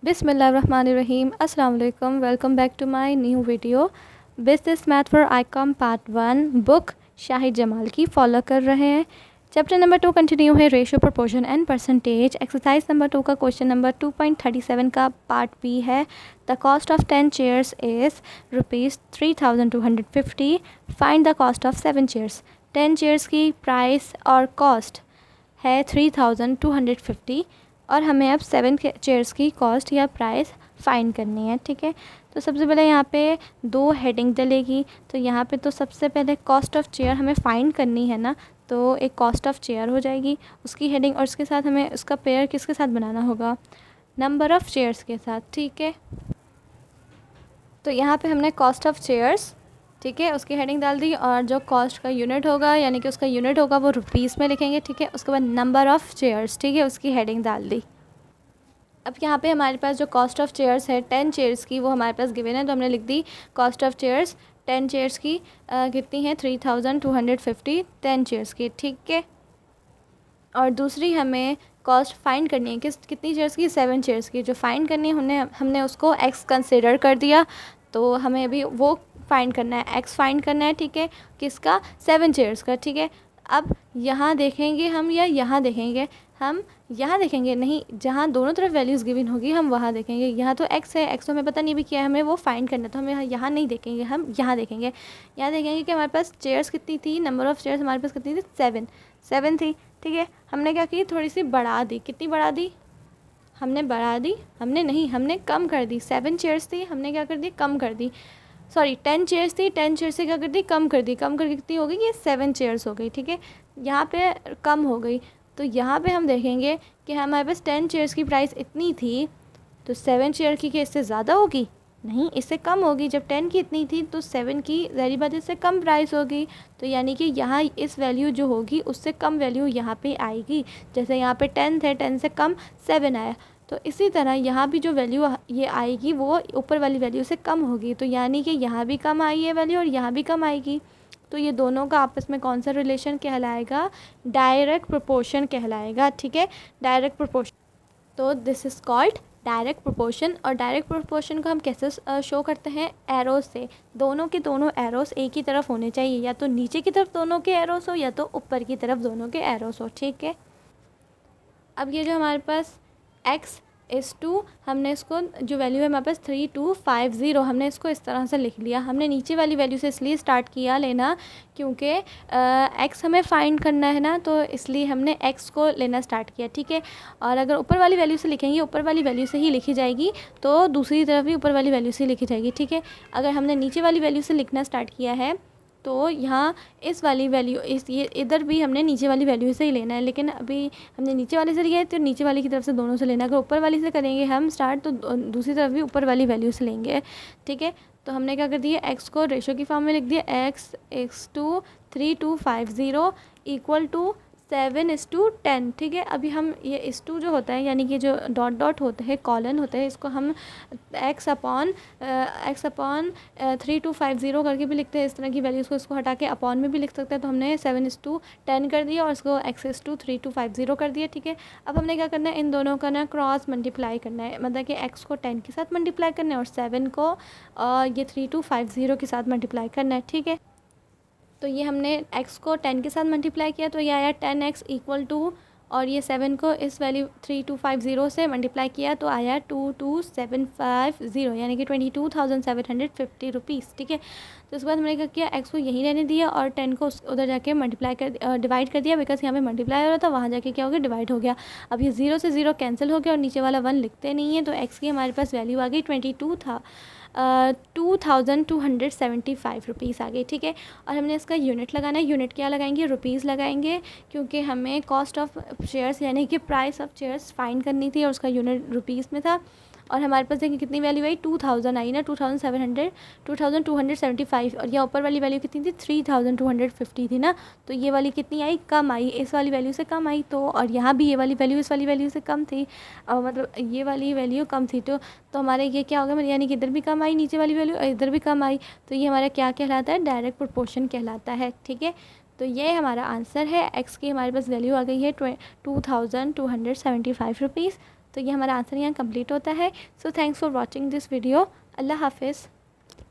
बिस्मिल्लाहिर्रहमानिर्रहीम। अस्सलाम वालेकुम। Welcome back to my new video. Business math for ICom part 1 book Shahid Jamal की फॉलो कर रहे हैं। चैप्टर नंबर 2 कंटिन्यू है, ratio proportion and percentage. Exercise number 2 का क्वेश्चन नंबर 2.37 का पार्ट बी है। The cost of 10 chairs is ₹3250। Find the cost of 7 chairs. 10 chairs की price और कॉस्ट है 3250 और हमें अब 7 चेयर्स की कॉस्ट या प्राइस फाइंड करनी है। ठीक है, तो सबसे पहले यहाँ पे 2 हेडिंग डलेगी। तो यहाँ पे तो सबसे पहले कॉस्ट ऑफ चेयर हमें फ़ाइंड करनी है ना, तो एक कॉस्ट ऑफ चेयर हो जाएगी उसकी हेडिंग, और उसके साथ हमें उसका पेयर किसके साथ बनाना होगा, नंबर ऑफ़ चेयर्स के साथ। ठीक है, तो यहाँ पे हमने कॉस्ट ऑफ चेयर्स, ठीक है, उसकी हेडिंग डाल दी, और जो कॉस्ट का यूनिट होगा यानी कि उसका यूनिट होगा वो रुपीज़ में लिखेंगे। ठीक है, उसके बाद नंबर ऑफ़ चेयर्स, ठीक है, उसकी हेडिंग डाल दी। अब यहाँ पे हमारे पास जो कॉस्ट ऑफ चेयर्स है 10 चेयर्स की, वो हमारे पास गिवन है, तो हमने लिख दी कॉस्ट ऑफ चेयर्स 10 चेयर्स की कितनी है 3250 10 चेयर्स की। ठीक है, और दूसरी हमें कॉस्ट फाइंड करनी है कितनी चेयर्स की, 7 चेयर्स की। जो फाइंड करनी है हमने उसको एक्स कंसिडर कर दिया, तो हमें अभी वो फाइंड करना है, एक्स फाइंड करना है। ठीक है, किसका, 7 चेयर्स का। ठीक है, अब यहाँ देखेंगे हम या यहाँ देखेंगे, हम यहाँ देखेंगे नहीं, जहाँ दोनों तरफ वैल्यूज़ गिवन होगी हम वहाँ देखेंगे। यहाँ तो एक्स है, एक्स तो हमें पता नहीं भी क्या है, हमें वो फाइंड करना है, तो हमें यहाँ नहीं देखेंगे, हम यहाँ देखेंगे। यहाँ देखेंगे कि हमारे पास चेयर्स कितनी थी, नंबर ऑफ़ चेयर्स हमारे पास कितनी थी, 7 थी। ठीक है, हमने क्या की, थोड़ी सी बढ़ा दी। कितनी बढ़ा दी, हमने बढ़ा दी, हमने कम कर दी। 7 चेयर्स थी, हमने क्या कर दी, कम कर दी। सॉरी 10 चेयर्स थी, 10 चेयर्स से क्या कर दी, कम कर दी। कम करके कितनी हो गई, ये 7 चेयर्स हो गई। ठीक है, यहाँ पे कम हो गई, तो यहाँ पे हम देखेंगे कि हमारे पास 10 चेयर्स की प्राइस इतनी थी, तो 7 चेयर की क्या इससे ज़्यादा होगी, नहीं, इससे कम होगी। जब 10 की इतनी थी तो 7 की ज़ाहिर बात इससे कम प्राइस होगी, तो यानी कि यहाँ इस वैल्यू जो होगी उससे कम वैल्यू यहाँ पे आएगी। जैसे यहाँ पे 10 थे, 10 से कम 7 आया, तो इसी तरह यहाँ भी जो वैल्यू ये आएगी वो ऊपर वाली वैल्यू से कम होगी, तो यानी कि यहाँ भी कम आई है वैल्यू और यहाँ भी कम आएगी। तो ये दोनों का आपस में कौन सा रिलेशन कहलाएगा, डायरेक्ट प्रोपोर्शन कहलाएगा। ठीक है, डायरेक्ट प्रोपोर्शन, तो this is called direct proportion. और डायरेक्ट प्रोपोर्शन को हम कैसे शो करते हैं, एरोस से। दोनों के दोनों एरोस एक ही तरफ होने चाहिए, या तो नीचे की तरफ दोनों के एरोस हो या तो ऊपर की तरफ दोनों के एरोस हो। ठीक है, अब ये जो हमारे पास x/2, हमने इसको जो वैल्यू है हमारे पास 3250, हमने इसको इस तरह से लिख लिया। हमने नीचे वाली वैल्यू से इसलिए स्टार्ट किया लेना क्योंकि x हमें फाइंड करना है ना, तो इसलिए हमने x को लेना स्टार्ट किया। ठीक है, और अगर ऊपर वाली वैल्यू से लिखेंगे, ऊपर वाली वैल्यू से ही लिखी जाएगी, तो दूसरी तरफ भी ऊपर वाली वैल्यू से लिखी जाएगी। ठीक है, अगर हमने नीचे वाली वैल्यू से लिखना स्टार्ट किया है तो यहाँ इस वाली वैल्यू, ये इधर भी हमने नीचे वाली वैल्यू से ही लेना है, लेकिन अभी हमने नीचे वाले से लिया है तो नीचे वाली की तरफ से दोनों से लेना। अगर ऊपर वाली से करेंगे हम स्टार्ट तो दूसरी तरफ भी ऊपर वाली वैल्यू से लेंगे। ठीक है, तो हमने क्या कर दिया, एक्स को रेशो की फॉर्म में लिख दिया, x/2 3250 इक्वल टू 7:10। ठीक है, अभी हम ये इस टू जो होता है यानी कि जो डॉट डॉट होते हैं, कॉलन होते हैं, इसको हम x अपॉन 3250 करके भी लिखते हैं। इस तरह की वैल्यूज़ को इसको हटा के अपॉन में भी लिख सकते हैं, तो हमने 7:10 कर दिया और इसको x/3250 कर दिया। ठीक है, अब हमने क्या करना है, इन दोनों का ना क्रॉस मल्टीप्लाई करना है, मतलब कि x को 10 के साथ मल्टीप्लाई करना है और 7 को ये 3250 के साथ मल्टीप्लाई करना है। ठीक है, तो ये हमने x को 10 के साथ मल्टीप्लाई किया, तो ये आया 10x इक्वल टू, और ये 7 को इस वैल्यू 3250 से मल्टीप्लाई किया तो आया 22750, यानी कि 22,750 रुपीज़। ठीक है, तो उसके बाद हमने क्या किया, x को यहीं रहने दिया और 10 को उधर जाके मल्टीप्लाई कर डिवाइड कर दिया, बिकॉज यहाँ पे मल्टीप्लाई हो रहा था, वहाँ जाके क्या हो गया, डिवाइड हो गया। अब ये 0 से 0 कैंसिल हो गया और नीचे वाला 1 लिखते नहीं है, तो x की हमारे पास वैल्यू आ गई 2275 रुपीज़ आ गई। ठीक है, और हमने इसका यूनिट लगाना है। यूनिट क्या लगाएंगे, रुपीज़ लगाएंगे, क्योंकि हमें कॉस्ट ऑफ शेयर्स यानी कि प्राइस ऑफ शेयर्स फाइंड करनी थी और उसका यूनिट रुपीज़ में था। और हमारे पास देखिए कितनी वैल्यू आई, 2000 आई ना, 2275, और यह ऊपर वाली वैल्यू कितनी थी, 3250 थी ना, तो ये वाली कितनी आई, कम आई, इस वाली वैल्यू से कम आई। तो और यहाँ भी ये वाली वैल्यू इस वाली वैल्यू से कम थी, मतलब ये वाली वैल्यू कम थी, तो हमारे ये क्या हो गया, यानी कि इधर भी कम आई नीचे वाली वैल्यू और इधर भी कम आई, तो ये हमारा क्या कहलाता है, डायरेक्ट प्रोपोर्शन कहलाता है। ठीक है, तो ये हमारा आंसर है। एक्स की हमारे पास वैल्यू आ गई है 2275 रुपीज़। तो ये हमारा आंसर यहाँ कंप्लीट होता है। So thanks for watching this video. अल्लाह हाफिज़।